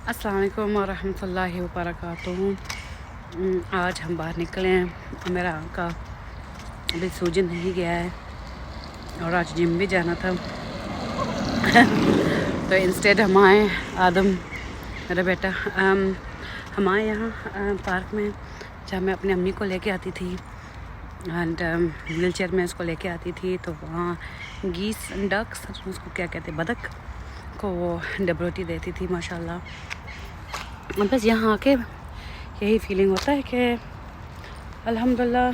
अस्सलाम वालेकुम वरहमतुल्लाहि वबरकातुहू। आज हम बाहर निकले हैं। मेरा आंका अभी सूजन नहीं गया है और आज जिम भी जाना था तो इंस्टेड हम आए आदम मेरा बेटा हम आए यहाँ पार्क में जहाँ मैं अपनी अम्मी को लेके आती थी एंड व्हील चेयर में उसको लेके आती थी। तो वहाँ गीस डक्स उसको क्या कहते हैं बतख को वो डबरोटी देती थी माशाल्लाह। और बस यहाँ आके यही फीलिंग होता है कि अल्हम्दुलिल्लाह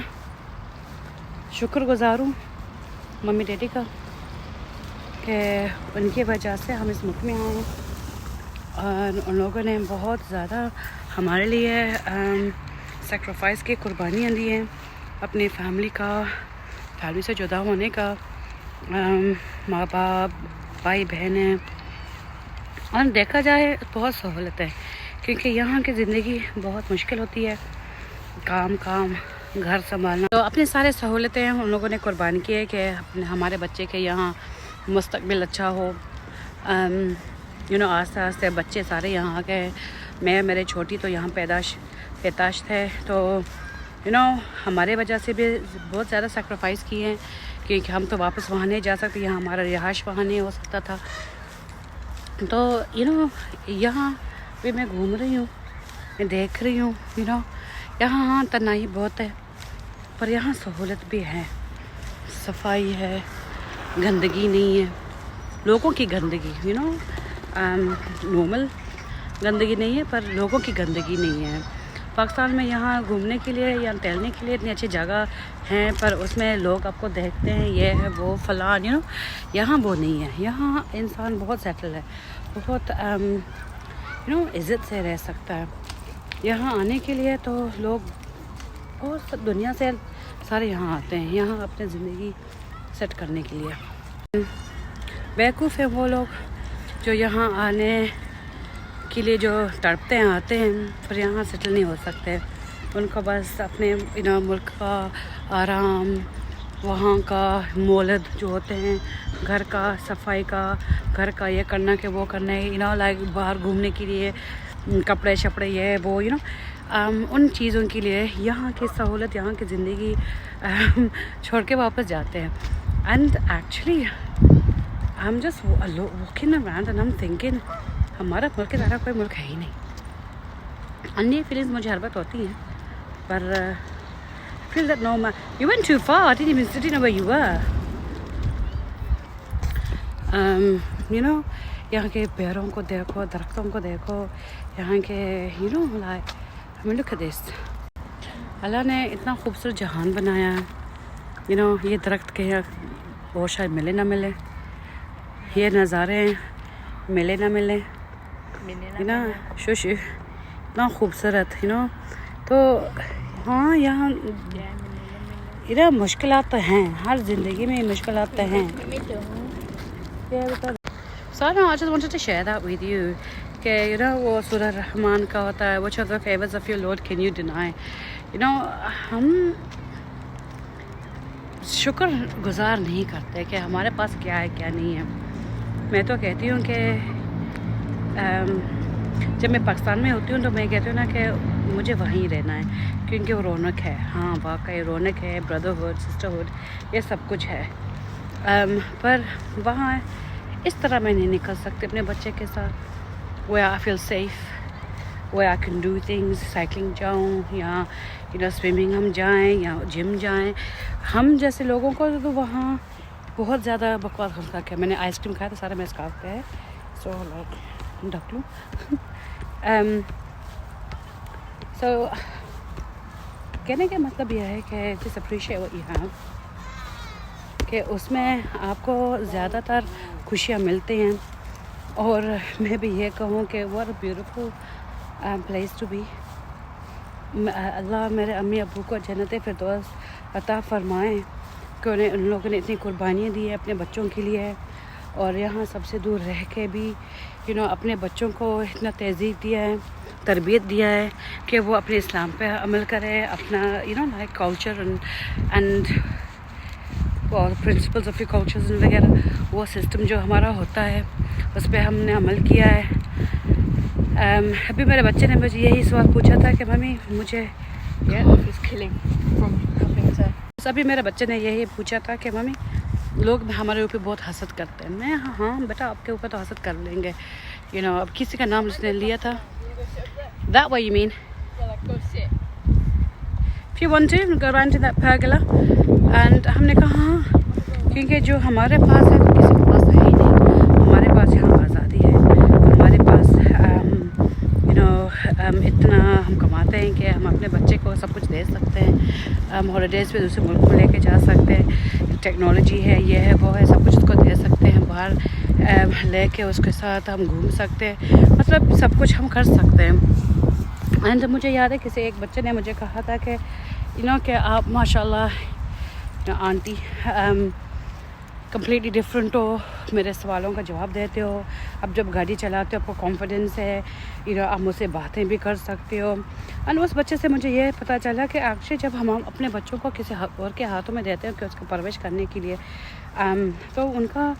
शुक्रगुज़ार हूँ मम्मी डैडी का कि उनकी वजह से हम इस मुल्क में आए हैं और उन लोगों ने बहुत ज़्यादा हमारे लिए सेक्रीफाइस की कुर्बानियाँ दी हैं। अपनी फैमिली से जुदा होने का, माँ बाप भाई बहनें, और देखा जाए बहुत सहूलत है क्योंकि यहाँ की ज़िंदगी बहुत मुश्किल होती है। काम घर संभालना, तो अपनी सारे सहूलतें उन लोगों ने कुर्बान की है कि हमारे बच्चे के यहाँ मुस्तकबिल अच्छा हो। आस्ते आस्ते बच्चे सारे यहाँ आ गए। मेरे छोटी तो यहाँ पैदाश थे तो हमारे वजह से भी बहुत ज़्यादा सेक्रीफाइस किए हैं क्योंकि हम तो वापस वहाँ नहीं जा सकते। यहाँ हमारा रिहाइश वहाँ नहीं हो सकता था। तो यहाँ भी मैं घूम रही हूँ, मैं देख रही हूँ यहाँ हाँ तन्हाई बहुत है पर यहाँ सहूलत भी है, सफाई है, गंदगी नहीं है। लोगों की गंदगी नॉर्मल गंदगी नहीं है पर लोगों की गंदगी नहीं है। पाकिस्तान में यहाँ घूमने के लिए या टहलने के लिए इतनी अच्छी जगह हैं पर उसमें लोग आपको देखते हैं ये है वो फलान यहाँ वो नहीं है। यहाँ इंसान बहुत सेटल है, बहुत इज़्ज़त से रह सकता है। यहाँ आने के लिए तो लोग बहुत दुनिया से सारे यहाँ आते हैं यहाँ अपनी ज़िंदगी सेट करने के लिए। बेवकूफ़ है वो लोग जो यहाँ आने के लिए जो तड़पते हैं आते हैं पर यहाँ सेटल नहीं हो सकते। उनको बस अपने मुल्क का आराम, वहाँ का मोलद जो होते हैं, घर का सफाई का, घर का ये करना कि वो करना है लाइक बाहर घूमने के लिए कपड़े शपड़े ये वो उन चीज़ों के लिए यहाँ की सहूलत, यहाँ की ज़िंदगी छोड़ के वापस जाते हैं। And actually I am just walking around and I am thinking हमारा मुल्क की तरह कोई मुल्क है ही नहीं। अन्य फीलिंग्स मुझे हर वक्त होती हैं पर feel that no man, you went too far. I didn't even know where you were. यहाँ के पेड़ों को देखो, दरख्तों को देखो, यहाँ के like I mean look at this. अल्लाह ने इतना खूबसूरत जहान बनाया है। ये दरख्त के वो शायद मिले ना मिले, ये नज़ारे मिले ना मिले शुश इतना खूबसूरत तो हाँ यहाँ मुश्किलात तो हैं, हर ज़िंदगी में मुश्किलात तो हैं। So I just wanted to share that with you कि वो सूरह रहमान का होता है, which of the favors of your Lord can you deny? हम शुक्र गुज़ार नहीं करते कि हमारे पास क्या है क्या नहीं है। मैं तो कहती हूँ कि जब मैं पाकिस्तान में होती हूँ तो मैं कहती हूँ ना कि मुझे वहीं रहना है क्योंकि वो रौनक है। हाँ वाकई रौनक है, ब्रदरहुड सिस्टरहुड ये सब कुछ है। पर वहाँ इस तरह मैं नहीं निकल सकती अपने बच्चे के साथ where I feel safe, where I can do things, cycling जाऊँ या स्विमिंग हम जाएँ या जिम जाएँ। हम जैसे लोगों को तो वहाँ बहुत ज़्यादा बकवास खा के मैंने आइसक्रीम खाया था सारा मेरे स्कार्फ पे है सो ढक लूँ। सो कहने का मतलब यह है कि just appreciate what you have, कि उसमें आपको ज़्यादातर खुशियाँ मिलती हैं। और मैं भी ये कहूँ कि what a beautiful place to be. Allah मेरे अम्मी अब्बू को जन्नत फिरदौस अता फ़रमाए कि उन्हें उन लोगों ने इतनी कुर्बानियाँ दी है अपने बच्चों के लिए और यहाँ सबसे दूर रह के भी अपने बच्चों को इतना तहज़ीब दिया है, तरबियत दिया है कि वो अपने इस्लाम पे अमल करे, अपना लाइक कल्चर एंड और प्रिंसिपल्स ऑफ कल्चर्स वगैरह वो सिस्टम जो हमारा होता है उस पर हमने अमल किया है। अभी मेरे बच्चे ने मुझे यही सवाल पूछा था कि मम्मी मुझे अभी मेरे बच्चे ने यही पूछा था कि मम्मी लोग हमारे ऊपर बहुत हसद करते हैं। मैं हाँ बेटा आपके ऊपर तो हसद कर लेंगे, अब किसी का नाम उसने लिया था। That what you mean? If you want to go around to that pergola, and हमने कहा हाँ, क्योंकि जो हमारे पास है तो किसी के पास है ही नहीं। हमारे पास यहाँ आज़ादी है, हमारे पास इतना हम कमाते हैं कि हम अपने बच्चे को सब कुछ दे सकते हैं। हम हॉलीडेज़ पे दूसरे मुल्क में लेके जा सकते हैं। टेक्नोलॉजी है, ये है, वो है, सब कुछ उसको दे सकते हैं। बाहर लेके उसके साथ हम घूम सकते हैं, मतलब सब कुछ हम कर सकते हैं। एंड मुझे याद है किसी एक बच्चे ने मुझे कहा था कि कि आप माशाल्लाह आंटी कम्प्लीटली डिफरेंट हो, मेरे सवालों का जवाब देते हो। अब जब गाड़ी चलाते हो आपको कॉन्फिडेंस है, आप मुझसे बातें भी कर सकते हो। एंड उस बच्चे से मुझे ये पता चला कि एक्चुअली जब हम अपने बच्चों को किसी और के हाथों में देते हैं कि उसको परवरिश करने के लिए, तो उनका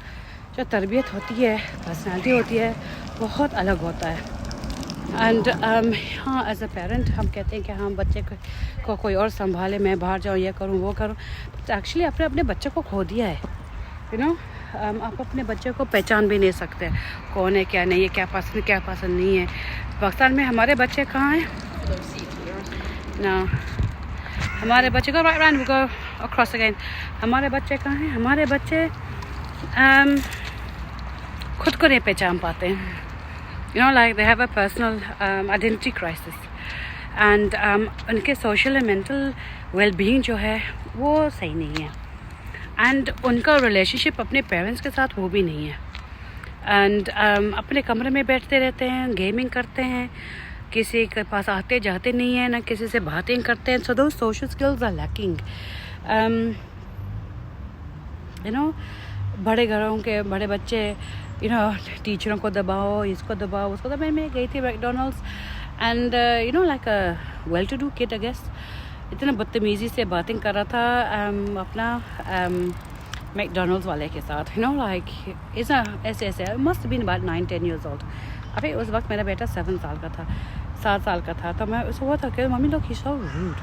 जो तरबियत होती है, पर्सनालिटी होती है, बहुत अलग होता है। एंड हाँ, एज अ पेरेंट हम कहते हैं कि हाँ बच्चे को कोई और संभाले, मैं बाहर जाऊँ, ये करूँ, वो करूँ। तो एक्चुअली आपने अपने बच्चे को खो दिया है। आप अपने बच्चे को पहचान भी नहीं सकते कौन है क्या नहीं है, क्या पसंद नहीं है। पाकिस्तान में हमारे बच्चे कहाँ हैं ना, हमारे बच्चे को अक्रॉस अगेन, हमारे बच्चे कहाँ हैं? हमारे बच्चे खुद को नहीं पहचान पाते हैं। like they have a personal identity crisis and उनके सोशल एंड मेंटल वेलबींग जो है वो सही नहीं है। एंड उनका रिलेशनशिप अपने पेरेंट्स के साथ वो भी नहीं है। एंड अपने कमरे में बैठते रहते हैं, गेमिंग करते हैं, किसी के पास आते जाते नहीं हैं, ना किसी से बातें करते हैं। सो दो सोशल स्किल्स आर लैकिंग। बड़े घरों के बड़े बच्चे टीचरों को दबाओ, इसको दबाओ, उसको दबाओ। मैं गई थी McDonald's and like a well to do kid I guess, इतना बदतमीज़ी से बातें कर रहा था अपना मैकडोनल्ड्स वाले के साथ। लाइक ऐसे must been about 9-10 years old। अभी उस वक्त मेरा बेटा 7 साल का था। तो मैं उसको था कि मम्मी लोग ही सो रूड।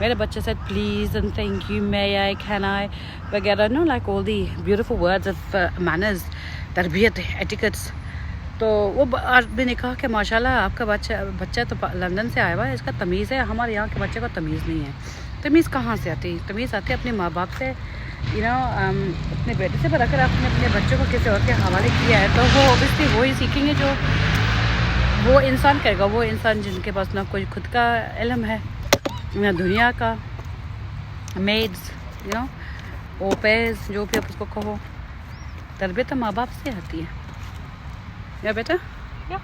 मेरे बच्चे से please and thank you, may I, can I वगैरह, like all the beautiful words of manners, तरबियत, एटिकेट्स। तो वो आदमी ने कहा कि माशाल्लाह आपका बच्चा तो लंदन से आया हुआ है, इसका तमीज़ है। हमारे यहाँ के बच्चे को तमीज़ नहीं है। तमीज़ कहाँ से आती है? तमीज़ आती है अपने माँ बाप से, अपने बेटे से। पर अगर आपने अपने बच्चों को किसी और के हवाले किया है तो वो ऑब्वियसली वो ही सीखेंगे जो वो इंसान करेगा। वो इंसान जिनके पास ना कोई खुद का इल्म है, ना दुनिया का, मेड्स, ओपेज, जो भी आप उसको कहो। तरबियत तो माँ बाप से आती है या बेटा? Yeah.